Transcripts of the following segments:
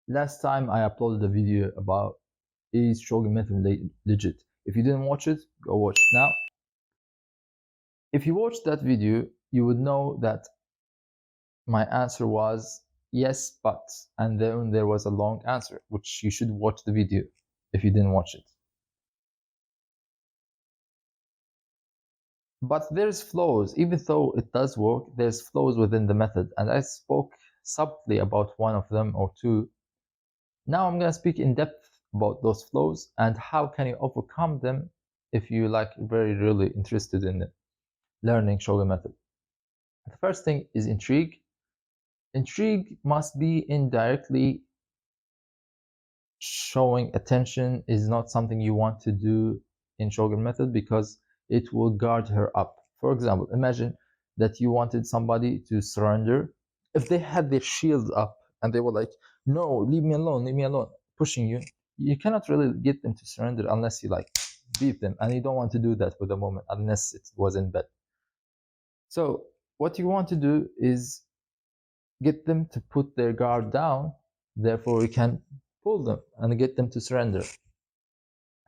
Last time I uploaded a video about is shogun method legit. If you didn't watch it, go watch it now. If you watched that video, you would know that my answer was yes, but, and then there was a long answer, which you should watch the video if you didn't watch it. But there's flaws, even though it does work, there's flaws within the method, and I spoke subtly about one of them or two. Now I'm gonna speak in depth about those flaws and how can you overcome them if you very really interested in learning shogun method. The first thing is intrigue. Intrigue must be indirectly showing attention is not something you want to do in shogun method because it will guard her up. For example, imagine that you wanted somebody to surrender. If they had their shields up and they were like, no, leave me alone, pushing you, you cannot really get them to surrender unless you beat them, and you don't want to do that for the moment unless it was in bed. So what you want to do is get them to put their guard down, therefore you can pull them and get them to surrender.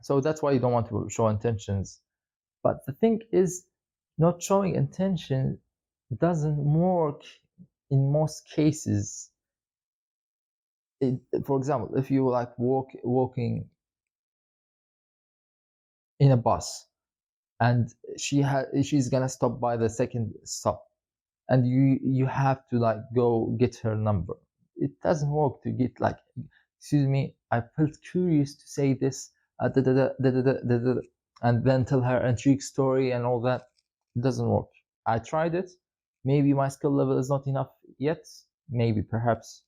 So that's why you don't want to show intentions. But the thing is, not showing intention doesn't work in most cases. For example, if you walking in a bus and she's gonna stop by the second stop, and you have to go get her number. It doesn't work to get excuse me, I felt curious to say this, and then tell her intrigue story and all that. It doesn't work. I tried it. Maybe my skill level is not enough yet. Maybe, perhaps.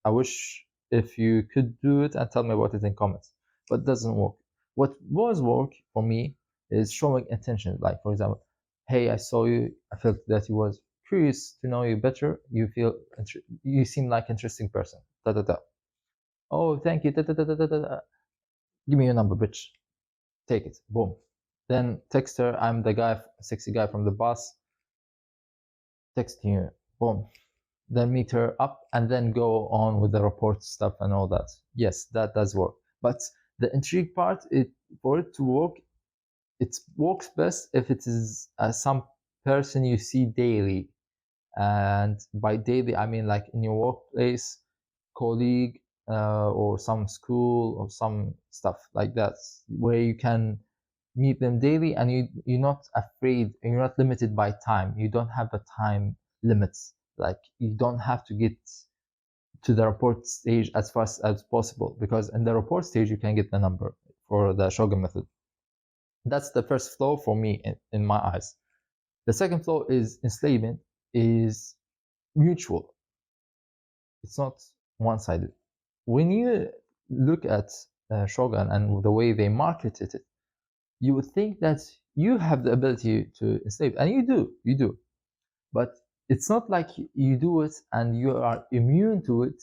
I wish if you could do it and tell me about it in comments. But it doesn't work. What was work for me is showing attention. Like, for example, hey, I saw you. I felt that you was curious to know you better. You seem like an interesting person. Da da da. Oh, thank you. Da, da, da, da, da, da. Give me your number, bitch. Take it. Boom. Then text her. I'm the guy, sexy guy from the bus. Text you. Boom. Then meet her up and then go on with the report stuff and all that. Yes, that does work. But the intrigue part, for it to work, it works best if it is some person you see daily. And by daily, I mean like in your workplace, colleague, or some school or some stuff like that, where you can meet them daily and you're not afraid and you're not limited by time. You don't have a time limits. Like, you don't have to get to the report stage as fast as possible, because in the report stage you can get the number for the shogun method. That's the first flaw for me in my eyes. The second flaw is enslavement is mutual. It's not one-sided. When you look at shogun and the way they marketed it, you would think that you have the ability to enslave, and you do, but it's not like you do it and you are immune to it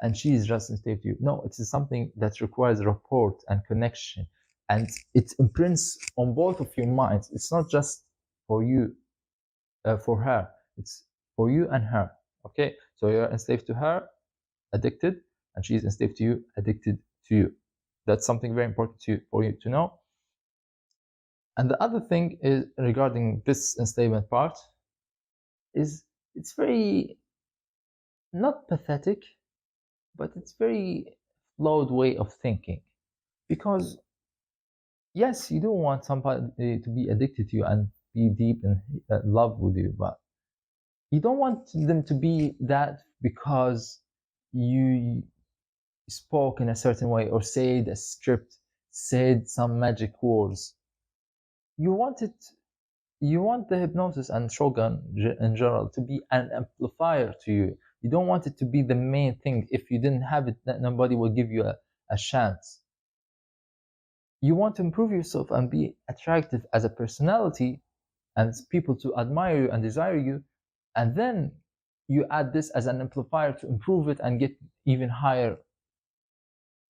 and she is just enslaved to you. No, it is something that requires rapport and connection, and it imprints on both of your minds. It's not just for you, for her, it's for you and her. Okay, so you're enslaved to her, addicted, and she's enslaved to you, addicted to you. That's something very important for you to know. And the other thing is regarding this enslavement part is it's very not pathetic, but it's very flawed way of thinking. Because yes, you do want somebody to be addicted to you and be deep in love with you, but you don't want them to be that because you spoke in a certain way or said a script, said some magic words. You want the hypnosis and shogun in general to be an amplifier to you. You don't want it to be the main thing. If you didn't have it, nobody will give you a chance. You want to improve yourself and be attractive as a personality and people to admire you and desire you, and then you add this as an amplifier to improve it and get even higher.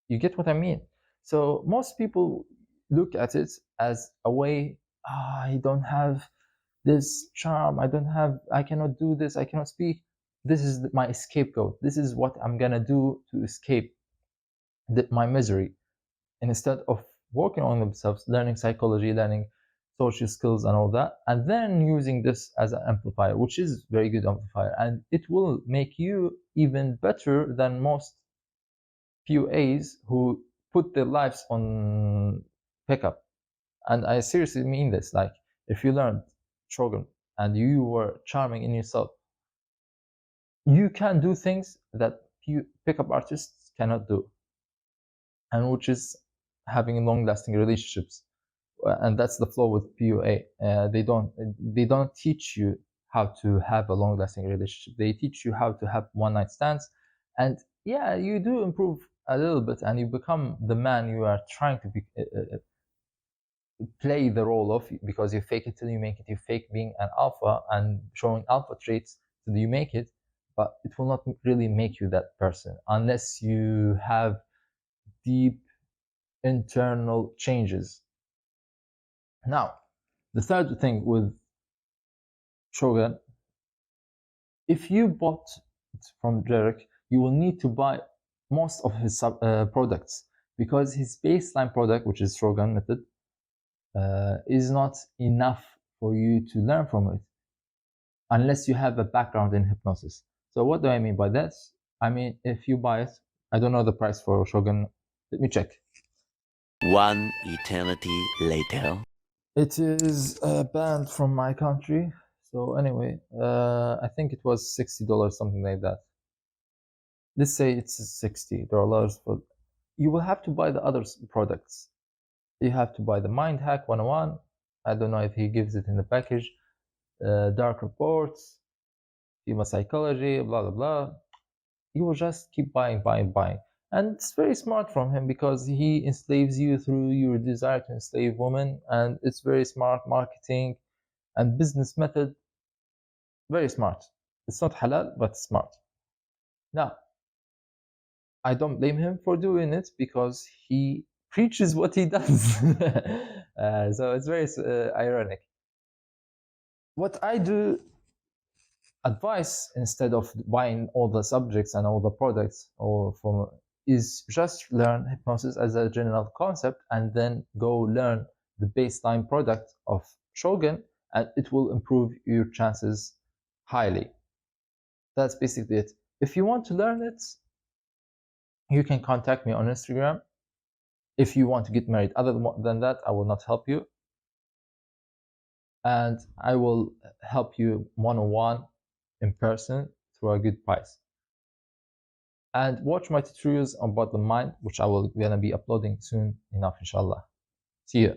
You get what I mean? So most people look at it as a way, I don't have this charm, I cannot do this, I cannot speak. this is my scapegoat. This is what I'm gonna do to escape my misery. And instead of working on themselves, learning psychology, learning social skills and all that, and then using this as an amplifier, which is very good amplifier, and it will make you even better than most PUAs who put their lives on pickup. And I seriously mean this. Like, if you learned shogun and you were charming in yourself, you can do things that pickup artists cannot do, and which is having long-lasting relationships. And that's the flaw with PUA. They don't teach you how to have a long-lasting relationship. They teach you how to have one-night stands, and yeah, you do improve a little bit, and you become the man you are trying to be, play the role of, because you fake it till you make it. You fake being an alpha and showing alpha traits till you make it, but it will not really make you that person unless you have deep internal changes. Now, the third thing with Shogun, if you bought it from Derek, you will need to buy most of his products, because his baseline product, which is Shogun method, is not enough for you to learn from it unless you have a background in hypnosis. So what do I mean by this? I mean, if you buy it, I don't know the price for Shogun. Let me check. One eternity later. It is banned from my country. So anyway, I think it was $60, something like that. Let's say it's $60, but you will have to buy the other products. You have to buy the Mind Hack 101. I don't know if he gives it in the package. Dark Reports, Human Psychology, blah, blah, blah. You will just keep buying. And it's very smart from him, because he enslaves you through your desire to enslave women. And it's very smart marketing and business method. Very smart. It's not halal, but smart. Now, I don't blame him for doing it, because he preaches what he does. So it's very ironic. What I do advise, instead of buying all the subjects and all the products, or from, is just learn hypnosis as a general concept, and then go learn the baseline product of Shogun, and it will improve your chances highly. That's basically it. If you want to learn it, you can contact me on Instagram. If you want to get married, other than that, I will not help you. And I will help you one-on-one in person through a good price. And watch my tutorials about the mind, which I will gonna be uploading soon enough, inshallah. See you.